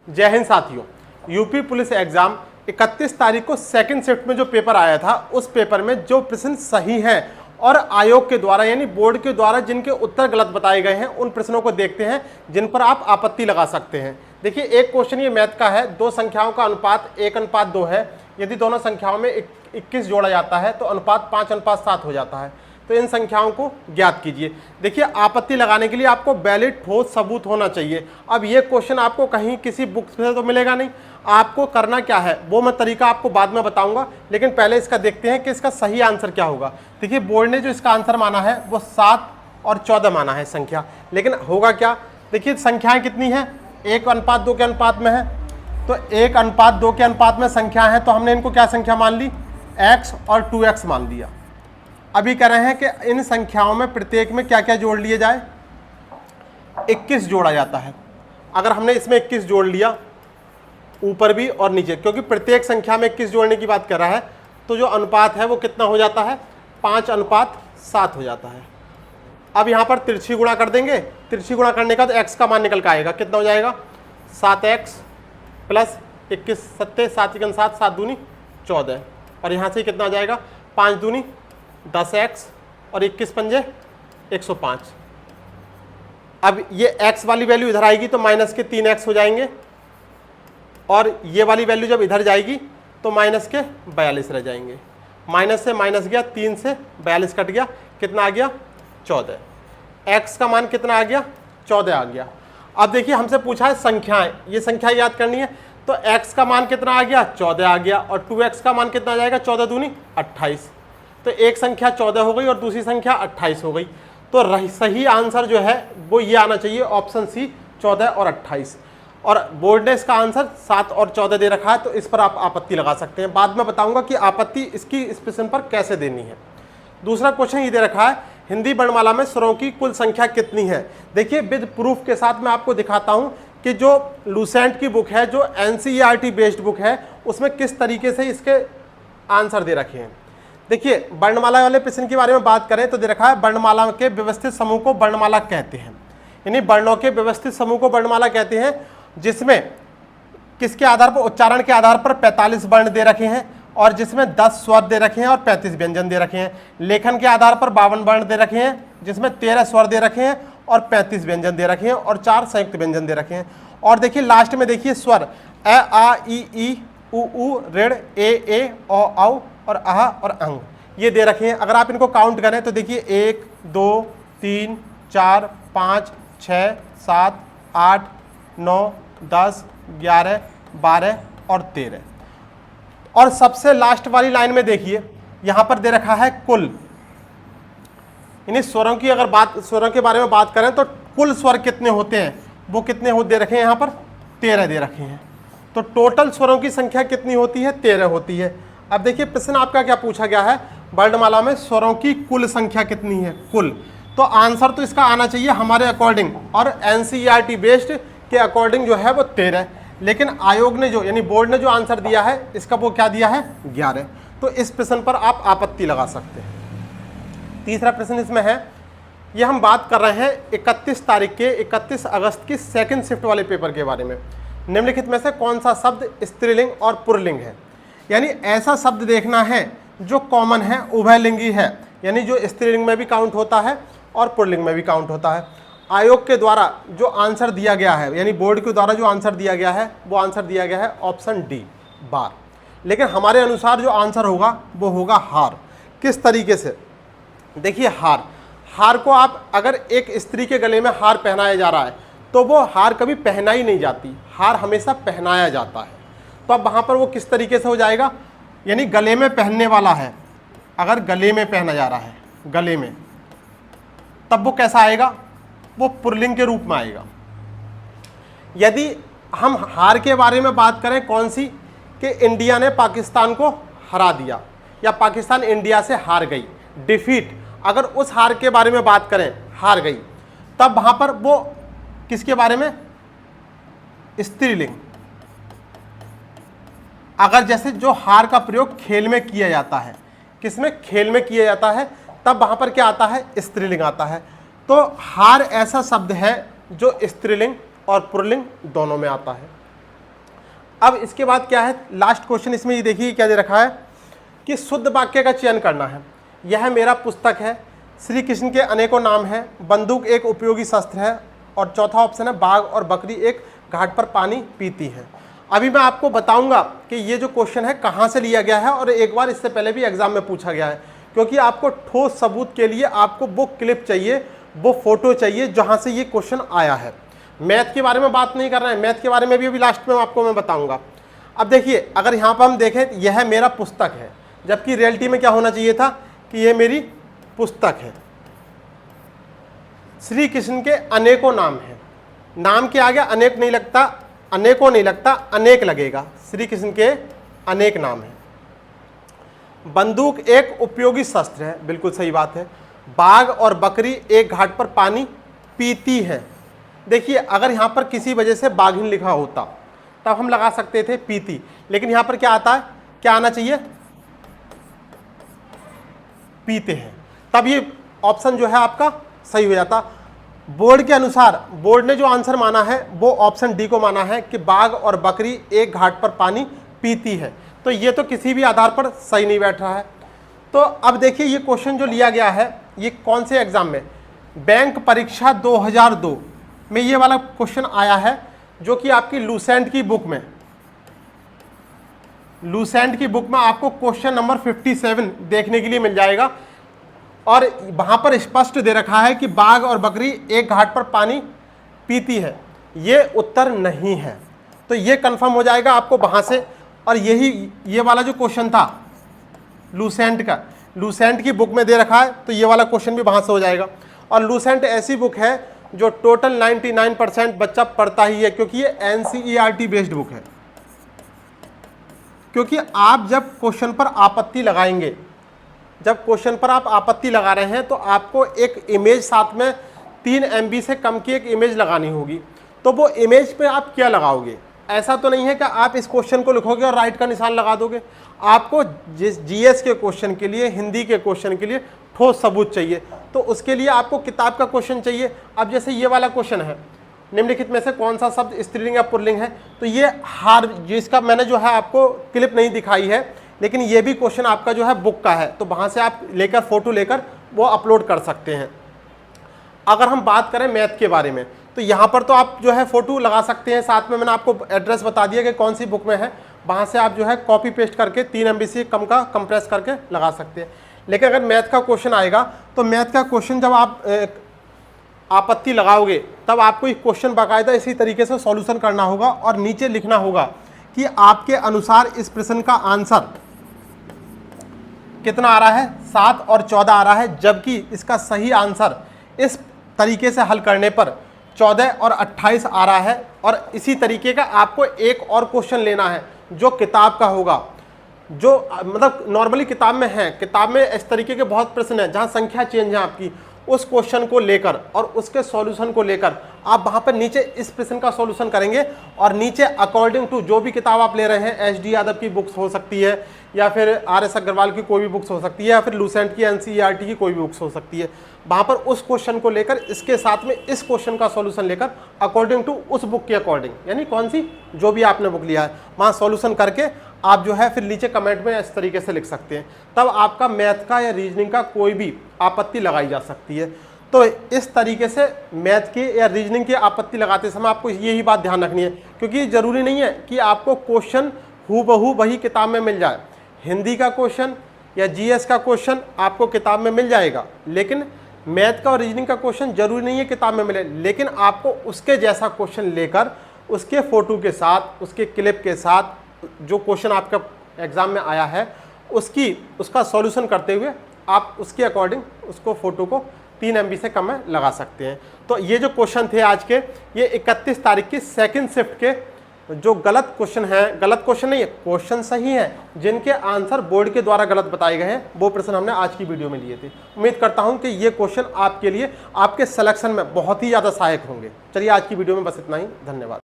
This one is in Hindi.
जय हिंद साथियों। यूपी पुलिस एग्जाम 31 तारीख को सेकंड शिफ्ट में जो पेपर आया था, उस पेपर में जो प्रश्न सही हैं और आयोग के द्वारा यानी बोर्ड के द्वारा जिनके उत्तर गलत बताए गए हैं, उन प्रश्नों को देखते हैं जिन पर आप आपत्ति लगा सकते हैं। देखिए, एक क्वेश्चन ये मैथ का है, दो संख्याओं का अनुपात 1:2 है। यदि दोनों संख्याओं में 21 जोड़ा जाता है तो अनुपात 5:7 हो जाता है। तो इन संख्याओं को ज्ञात कीजिए। देखिए, आपत्ति लगाने के लिए आपको वैलिड ठोस सबूत होना चाहिए। अब ये क्वेश्चन आपको कहीं किसी बुक से तो मिलेगा नहीं। आपको करना क्या है वो मैं तरीका आपको बाद में बताऊंगा, लेकिन पहले इसका देखते हैं कि इसका सही आंसर क्या होगा। देखिए, बोर्ड ने जो इसका आंसर माना है वो 7 और 14 माना है संख्या, लेकिन होगा क्या। देखिए, संख्याएं कितनी हैं, 1:2 के अनुपात में है। तो 1:2 के अनुपात में संख्या है, तो हमने इनको क्या संख्या मान ली, x और 2x मान लिया। अभी कह रहे हैं कि इन संख्याओं में प्रत्येक में क्या क्या जोड़ लिए जाए, 21 जोड़ा जाता है। अगर हमने इसमें 21 जोड़ लिया ऊपर भी और नीचे, क्योंकि प्रत्येक संख्या में 21 जोड़ने की बात कर रहा है, तो जो अनुपात है वो कितना हो जाता है, 5:7 हो जाता है। अब यहाँ पर तिरछी गुणा कर देंगे। तिरछी गुणा करने का तो x का मान निकल के आएगा, कितना हो जाएगा, 7x प्लस 21 7 7 7 7 दूनी 14, और यहाँ से कितना आ जाएगा, 5 दूनी 10x और 21 पंजे 105। अब ये x वाली वैल्यू इधर आएगी तो माइनस के 3x हो जाएंगे, और ये वाली वैल्यू जब इधर जाएगी तो माइनस के 42 रह जाएंगे। माइनस से माइनस गया, 3 से 42 कट गया, कितना आ गया, 14। x का मान कितना आ गया, 14 आ गया। अब देखिए, हमसे पूछा है संख्याएं, ये संख्या याद करनी है। तो x का मान कितना आ गया, 14 आ गया, और 2x का मान कितना आ जाएगा, 14 दूनी 28। तो एक संख्या 14 हो गई और दूसरी संख्या 28 हो गई। तो सही आंसर जो है वो ये आना चाहिए, ऑप्शन सी, 14 और 28। और बोर्ड ने इसका आंसर 7 और 14 दे रखा है, तो इस पर आप आपत्ति लगा सकते हैं। बाद में बताऊंगा कि आपत्ति इसकी इस प्रश्न पर कैसे देनी है। दूसरा क्वेश्चन ये दे रखा है, हिंदी वर्णमाला में स्वरों की कुल संख्या कितनी है। देखिए, विद प्रूफ के साथ मैं आपको दिखाता हूं कि जो लूसेंट की बुक है, जो NCERT बेस्ड बुक है, उसमें किस तरीके से इसके आंसर दे रखे हैं। देखिए, वर्णमाला वाले प्रश्न के बारे में बात करें तो दे रखा है, वर्णमाला के व्यवस्थित समूह को वर्णमाला कहते हैं। यानी वर्णों के व्यवस्थित समूह को वर्णमाला कहते हैं, जिसमें किसके आधार पर, उच्चारण के आधार पर 45 वर्ण दे रखे हैं, और जिसमें 10 स्वर दे रखे हैं और 35 व्यंजन दे रखे हैं। लेखन के आधार पर 52 वर्ण दे रखे हैं, जिसमें 13 स्वर दे रखे हैं और 35 व्यंजन दे रखे हैं, और 4 संयुक्त व्यंजन दे रखे हैं। और देखिए, लास्ट में देखिए स्वर अ आ इ ई उ ऊ ऋण ए औ औ और आह और अंग, ये दे रखे हैं। अगर आप इनको काउंट करें तो देखिए, 1 2 3 4 5 6 7 8 9 10 11 12 और 13। और सबसे लास्ट वाली लाइन में देखिए, यहां पर दे रखा है कुल। यानी स्वरों की अगर बात, स्वरों के बारे में बात करें तो कुल स्वर कितने होते हैं, वो कितने हो दे रखे हैं, यहां पर 13 दे रखे हैं। तो टोटल स्वरों की संख्या कितनी होती है, 13 होती है। अब देखिए, प्रश्न आपका क्या पूछा गया है, वर्णमाला में स्वरों की कुल संख्या कितनी है, कुल। तो आंसर तो इसका आना चाहिए हमारे अकॉर्डिंग, और NCERT बेस्ड के अकॉर्डिंग जो है वो 13। लेकिन आयोग ने जो, यानी बोर्ड ने जो आंसर दिया है, इसका वो क्या दिया है, 11। तो इस प्रश्न पर आप आपत्ति लगा सकते हैं। तीसरा प्रश्न इसमें है, ये हम बात कर रहे हैं 31 तारीख के 31 अगस्त की सेकंड शिफ्ट वाले पेपर के बारे में। निम्नलिखित में से कौन सा शब्द स्त्रीलिंग और पुल्लिंग है। यानी ऐसा शब्द देखना है जो कॉमन है, उभयलिंगी है, यानी जो स्त्रीलिंग में भी काउंट होता है और पुल्लिंग में भी काउंट होता है। आयोग के द्वारा जो आंसर दिया गया है, यानी बोर्ड के द्वारा जो आंसर दिया गया है, वो आंसर दिया गया है ऑप्शन डी, बार। लेकिन हमारे अनुसार जो आंसर होगा वो होगा हार। किस तरीके से, देखिए, हार को आप, अगर एक स्त्री के गले में हार पहनाया जा रहा है तो वो हार कभी पहनाई नहीं जाती, हार हमेशा पहनाया जाता है। तो अब वहाँ पर वो किस तरीके से हो जाएगा, यानी गले में पहनने वाला है, अगर गले में पहना जा रहा है, गले में, तब वो कैसा आएगा, वो पुल्लिंग के रूप में आएगा। यदि हम हार के बारे में बात करें, कौन सी, कि इंडिया ने पाकिस्तान को हरा दिया या पाकिस्तान इंडिया से हार गई, डिफीट, अगर उस हार के बारे में बात करें, हार गई, तब वहां पर वो किसके बारे में, स्त्रीलिंग। अगर जैसे जो हार का प्रयोग खेल में किया जाता है, किसमें, खेल में किया जाता है, तब वहां पर क्या आता है, स्त्रीलिंग आता है। तो हार ऐसा शब्द है जो स्त्रीलिंग और पुल्लिंग दोनों में आता है। अब इसके बाद क्या है, लास्ट क्वेश्चन इसमें ये देखिए क्या दे रखा है कि शुद्ध वाक्य का चयन करना है। यह मेरा पुस्तक है, श्री कृष्ण के अनेकों नाम हैं, बंदूक एक उपयोगी शस्त्र है, और चौथा ऑप्शन है बाघ और बकरी एक घाट पर पानी पीती है। अभी मैं आपको बताऊंगा कि ये जो क्वेश्चन है कहाँ से लिया गया है, और एक बार इससे पहले भी एग्जाम में पूछा गया है, क्योंकि आपको ठोस सबूत के लिए आपको वो क्लिप चाहिए, वो फोटो चाहिए जहाँ से ये क्वेश्चन आया है। मैथ के बारे में बात नहीं कर रहे हैं, मैथ के बारे में भी अभी लास्ट में आपको मैं बताऊंगा। अब देखिए, अगर यहाँ पर हम देखें यह मेरा पुस्तक है, जबकि रियलिटी में क्या होना चाहिए था कि यह मेरी पुस्तक है। श्री कृष्ण के अनेकों नाम हैं, नाम के आगे अनेक नहीं लगता, अनेकों नहीं लगता, अनेक लगेगा। श्री कृष्ण के अनेक नाम हैं। बंदूक एक उपयोगी शस्त्र है, बिल्कुल सही बात है। बाघ और बकरी एक घाट पर पानी पीती है। देखिए, अगर यहाँ पर किसी वजह से बाघिन लिखा होता तब हम लगा सकते थे पीती, लेकिन यहाँ पर क्या आता है, क्या आना चाहिए, पीते हैं, तब ये ऑप्शन जो है आपका सही हो जाता। बोर्ड के अनुसार, बोर्ड ने जो आंसर माना है वो ऑप्शन डी को माना है कि बाघ और बकरी एक घाट पर पानी पीती है। तो ये तो किसी भी आधार पर सही नहीं बैठ रहा है। तो अब देखिए, ये क्वेश्चन जो लिया गया है ये कौन से एग्जाम में, बैंक परीक्षा 2002 में ये वाला क्वेश्चन आया है, जो कि आपकी लूसेंट की बुक में, लूसेंट की बुक में आपको क्वेश्चन नंबर 57 देखने के लिए मिल जाएगा। और वहां पर स्पष्ट दे रखा है कि बाघ और बकरी एक घाट पर पानी पीती है। ये उत्तर नहीं है, तो ये कंफर्म हो जाएगा आपको वहां से। और यही ये वाला जो क्वेश्चन था लूसेंट का, लूसेंट की बुक में दे रखा है, तो ये वाला क्वेश्चन भी वहां से हो जाएगा। और लूसेंट ऐसी बुक है जो टोटल 99% बच्चा पढ़ता ही है, क्योंकि ये NCERT बेस्ड बुक है। क्योंकि आप जब क्वेश्चन पर आपत्ति लगाएंगे, जब क्वेश्चन पर आप आपत्ति लगा रहे हैं, तो आपको एक इमेज साथ में 3 MB से कम की एक इमेज लगानी होगी। तो वो इमेज पे आप क्या लगाओगे, ऐसा तो नहीं है कि आप इस क्वेश्चन को लिखोगे और राइट का निशान लगा दोगे। आपको GS के क्वेश्चन के लिए, हिंदी के क्वेश्चन के लिए ठोस सबूत चाहिए, तो उसके लिए आपको किताब का क्वेश्चन चाहिए। अब जैसे ये वाला क्वेश्चन है, निम्नलिखित में से कौन सा शब्द स्त्रीलिंग या पुल्लिंग है, तो ये हार, जिसका मैंने जो है आपको क्लिप नहीं दिखाई है, लेकिन ये भी क्वेश्चन आपका जो है बुक का है, तो वहाँ से आप लेकर फोटो लेकर वो अपलोड कर सकते हैं। अगर हम बात करें मैथ के बारे में, तो यहाँ पर तो आप जो है फोटो लगा सकते हैं, साथ में मैंने आपको एड्रेस बता दिया कि कौन सी बुक में है, वहाँ से आप जो है कॉपी पेस्ट करके 3 MB से कम का कंप्रेस करके लगा सकते हैं। लेकिन अगर मैथ का क्वेश्चन आएगा, तो मैथ का क्वेश्चन जब आप आपत्ति लगाओगे, तब आपको एक क्वेश्चन बाकायदा इसी तरीके से सॉल्यूशन करना होगा और नीचे लिखना होगा कि आपके अनुसार इस प्रश्न का आंसर कितना आ रहा है, 7 और 14 आ रहा है, जबकि इसका सही आंसर इस तरीके से हल करने पर 14 और 28 आ रहा है। और इसी तरीके का आपको एक और क्वेश्चन लेना है जो किताब का होगा, जो मतलब नॉर्मली किताब में है। किताब में इस तरीके के बहुत प्रश्न हैं जहाँ संख्या चेंज है आपकी, उस क्वेश्चन को लेकर और उसके सॉल्यूशन को लेकर आप वहाँ पर नीचे इस प्रश्न का सॉल्यूशन करेंगे, और नीचे अकॉर्डिंग टू जो भी किताब आप ले रहे हैं, SD यादव की बुक्स हो सकती है, या फिर RS अग्रवाल की कोई भी बुक्स हो सकती है, या फिर लूसेंट की NCERT की कोई भी बुक्स हो सकती है, वहाँ पर उस क्वेश्चन को लेकर इसके साथ में इस क्वेश्चन का सॉल्यूशन लेकर अकॉर्डिंग टू उस बुक के अकॉर्डिंग, यानी कौन सी जो भी आपने बुक लिया है, वहाँ सॉल्यूशन करके आप जो है फिर नीचे कमेंट में इस तरीके से लिख सकते हैं। तब आपका मैथ का या रीजनिंग का कोई भी आपत्ति लगाई जा सकती है। तो इस तरीके से मैथ की या रीजनिंग की आपत्ति लगाते समय आपको यही बात ध्यान रखनी है, क्योंकि ज़रूरी नहीं है कि आपको क्वेश्चन हूबहू वही किताब में मिल जाए। हिंदी का क्वेश्चन या GS का क्वेश्चन आपको किताब में मिल जाएगा, लेकिन मैथ का और रीजनिंग का क्वेश्चन जरूरी नहीं है किताब में मिले, लेकिन आपको उसके जैसा क्वेश्चन लेकर उसके फ़ोटो के साथ, उसके क्लिप के साथ, जो क्वेश्चन आपका एग्ज़ाम में आया है उसका सॉल्यूशन करते हुए आप उसके अकॉर्डिंग उसको फ़ोटो को 3 MB से कम में लगा सकते हैं। तो ये जो क्वेश्चन थे आज के, ये 31 तारीख की सेकंड शिफ्ट के जो गलत क्वेश्चन है, गलत क्वेश्चन नहीं है, क्वेश्चन सही है, जिनके आंसर बोर्ड के द्वारा गलत बताए गए हैं, वो प्रश्न हमने आज की वीडियो में लिए थे। उम्मीद करता हूं कि ये क्वेश्चन आपके लिए, आपके सिलेक्शन में बहुत ही ज़्यादा सहायक होंगे। चलिए आज की वीडियो में बस इतना ही, धन्यवाद।